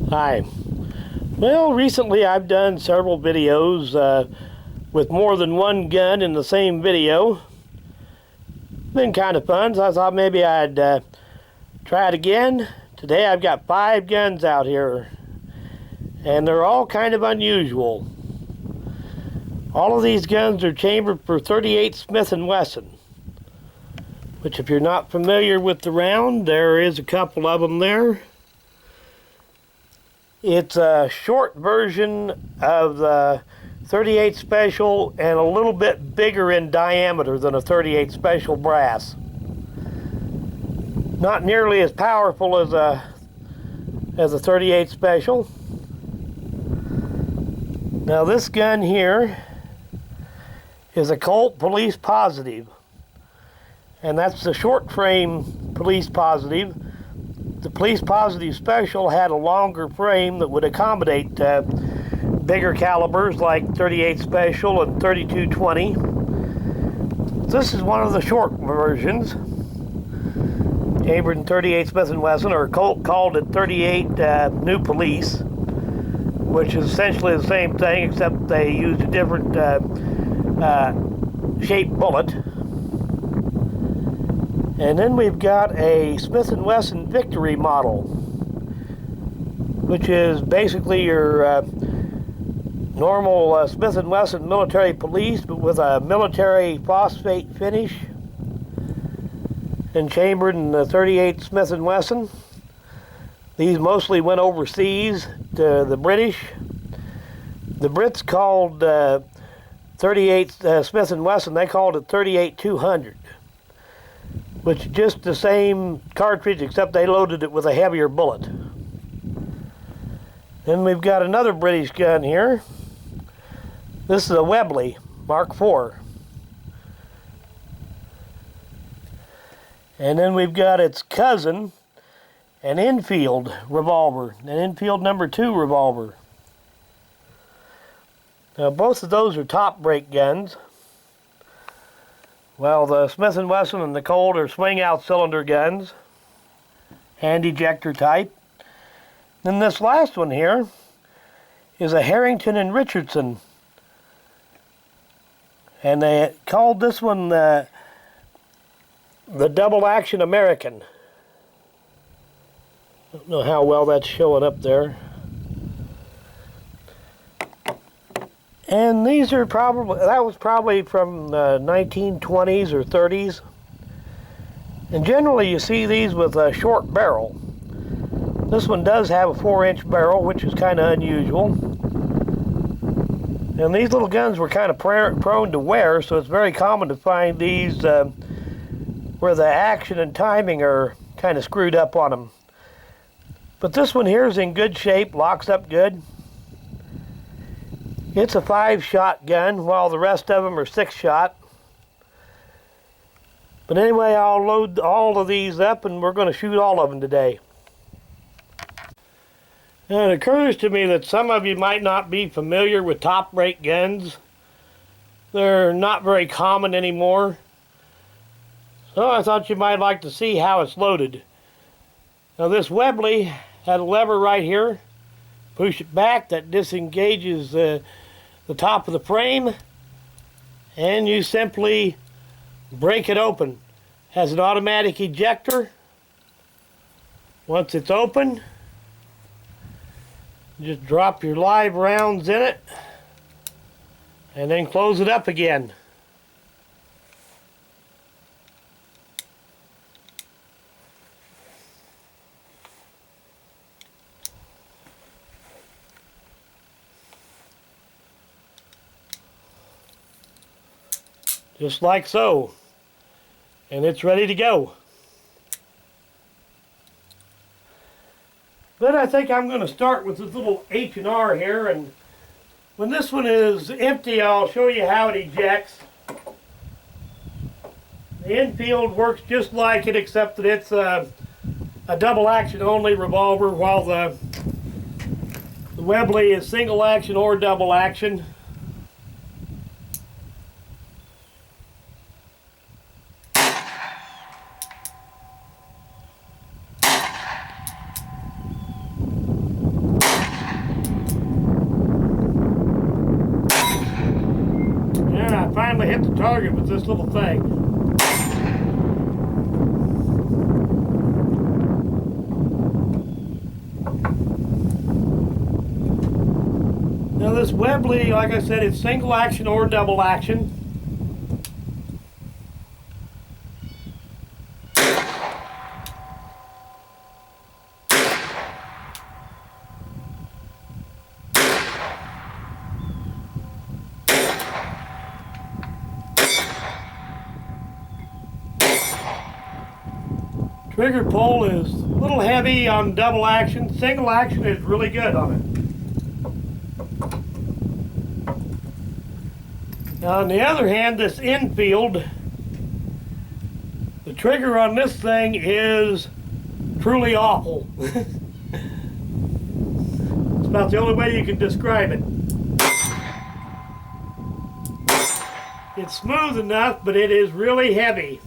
Hi. Well, recently I've done several videos with more than one gun in the same video. Been kind of fun, so I thought maybe I'd try it again. Today I've got 5 guns out here, and they're all kind of unusual. All of these guns are chambered for .38 Smith & Wesson, which, if you're not familiar with the round, there is a couple of them there. It's a short version of the .38 Special and a little bit bigger in diameter than a .38 Special brass. Not nearly as powerful as a .38 Special. Now this gun here is a Colt Police Positive, and that's the short frame Police Positive. The Police Positive Special had a longer frame that would accommodate bigger calibers like .38 Special and .32-20. This is one of the short versions, chambered in .38 Smith & Wesson, or Colt called it .38 New Police, which is essentially the same thing except they used a different shaped bullet. And then we've got a Smith & Wesson Victory model, which is basically your normal Smith & Wesson military police, but with a military phosphate finish and chambered in the .38 Smith & Wesson. These mostly went overseas to the British. The Brits called .38 Smith & Wesson, they called it .38-200. Which is just the same cartridge, except they loaded it with a heavier bullet. Then we've got another British gun here. This is a Webley Mark IV. And then we've got its cousin, an Enfield revolver, an Enfield No. 2 revolver. Now both of those are top break guns. Well, the Smith & Wesson and the Colt are swing-out cylinder guns, hand ejector type. Then this last one here is a Harrington and Richardson, and they called this one the Double Action American. I don't know how well that's showing up there. And these are probably, that was probably from the 1920s or 30s. And generally you see these with a short barrel. This one does have a 4-inch barrel, which is kind of unusual. And these little guns were kind of prone to wear, so it's very common to find these where the action and timing are kind of screwed up on them. But this one here is in good shape, locks up good. It's a 5-shot gun, while the rest of them are 6-shot. But anyway, I'll load all of these up and we're going to shoot all of them today. Now, it occurs to me that some of you might not be familiar with top break guns. They're not very common anymore. So I thought you might like to see how it's loaded. Now this Webley had a lever right here. Push it back, that disengages the top of the frame, and you simply break it open. Has an automatic ejector. Once it's open, just drop your live rounds in it and then close it up again. Just like so, and it's ready to go. But I think I'm going to start with this little H&R here, and when this one is empty, I'll show you how it ejects. The Enfield works just like it, except that it's a double action only revolver, while the Webley is single action or double action. to hit the target with this little thing. Now this Webley, like I said, it's single action or double action. Trigger pull is a little heavy on double action. Single action is really good on it. Now on the other hand, this Enfield, the trigger on this thing is truly awful. It's about the only way you can describe it. It's smooth enough, but it is really heavy.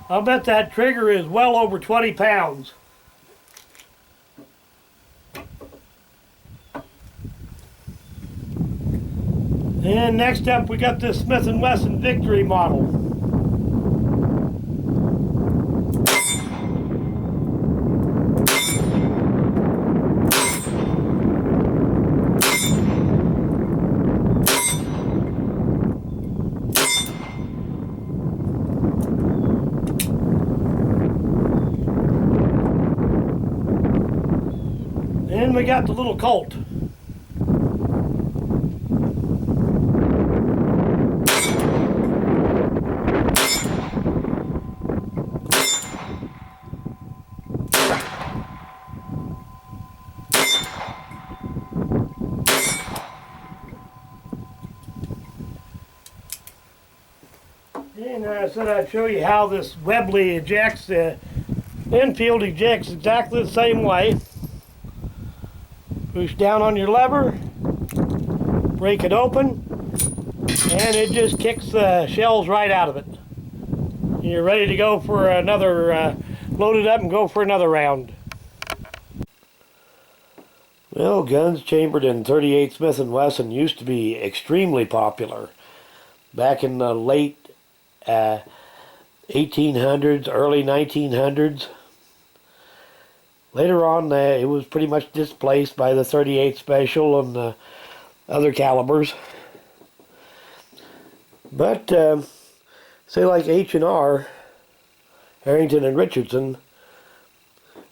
I'll bet that trigger is well over 20 pounds. And next up we got this Smith & Wesson Victory model. And we got the little Colt. And I said I'd show you how this Webley ejects. Enfield ejects exactly the same way. Push down on your lever, break it open, and it just kicks the shells right out of it. You're ready to go for another, load it up and go for another round. Well, guns chambered in .38 Smith & Wesson used to be extremely popular. Back in the late 1800s, early 1900s. Later on, it was pretty much displaced by the .38 Special and the other calibers. But, say like H&R, Harrington and Richardson,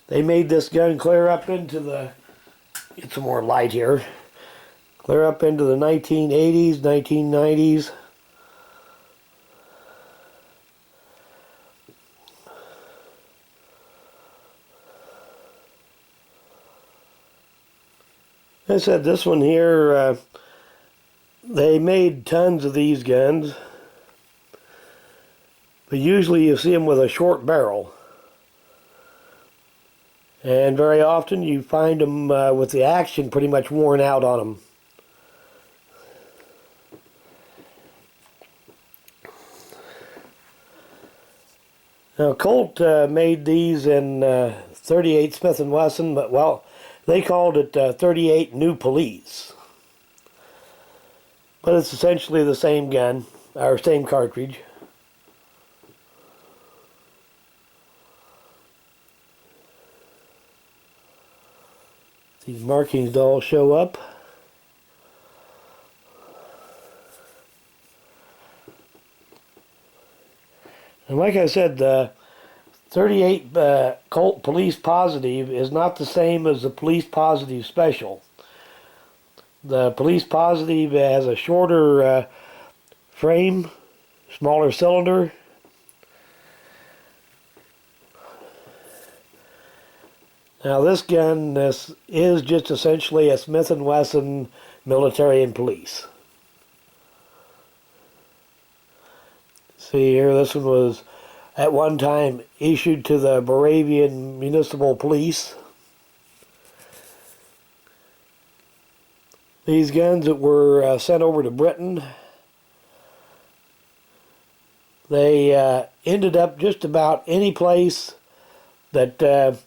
they made this gun clear up into the, get some more light here, clear up into the 1980s, 1990s. I said this one here, they made tons of these guns, but usually you see them with a short barrel. And very often you find them with the action pretty much worn out on them. Now Colt made these in .38 Smith & Wesson, but well, they called it .38 New Police. But it's essentially the same gun, or same cartridge. These markings all show up. And like I said, the .38 Colt Police Positive is not the same as the Police Positive Special. The Police Positive has a shorter frame, smaller cylinder. Now this gun is just essentially a Smith & Wesson military and police. See here, this one was at one time issued to the Moravian Municipal Police. These guns that were sent over to Britain, they ended up just about any place that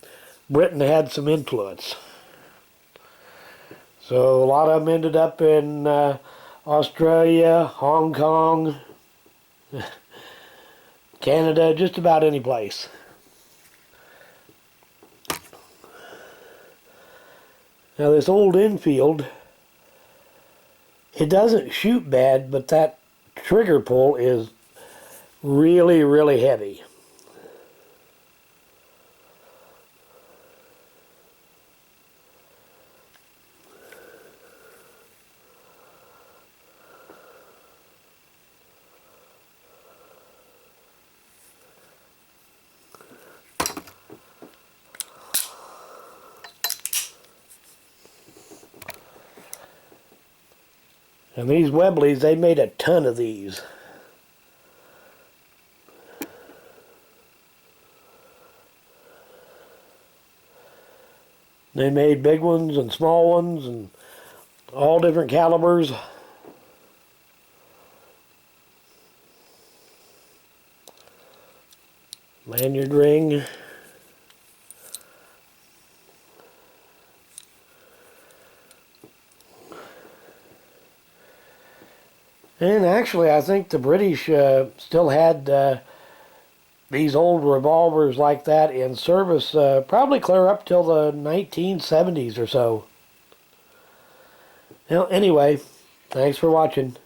Britain had some influence. So a lot of them ended up in Australia, Hong Kong, Canada, just about any place. Now this old Enfield, it doesn't shoot bad, but that trigger pull is really, really heavy. And these Webleys, they made a ton of these. They made big ones and small ones and all different calibers. Lanyard ring. And actually, I think the British still had these old revolvers like that in service probably clear up till the 1970s or so. Well, anyway, thanks for watching.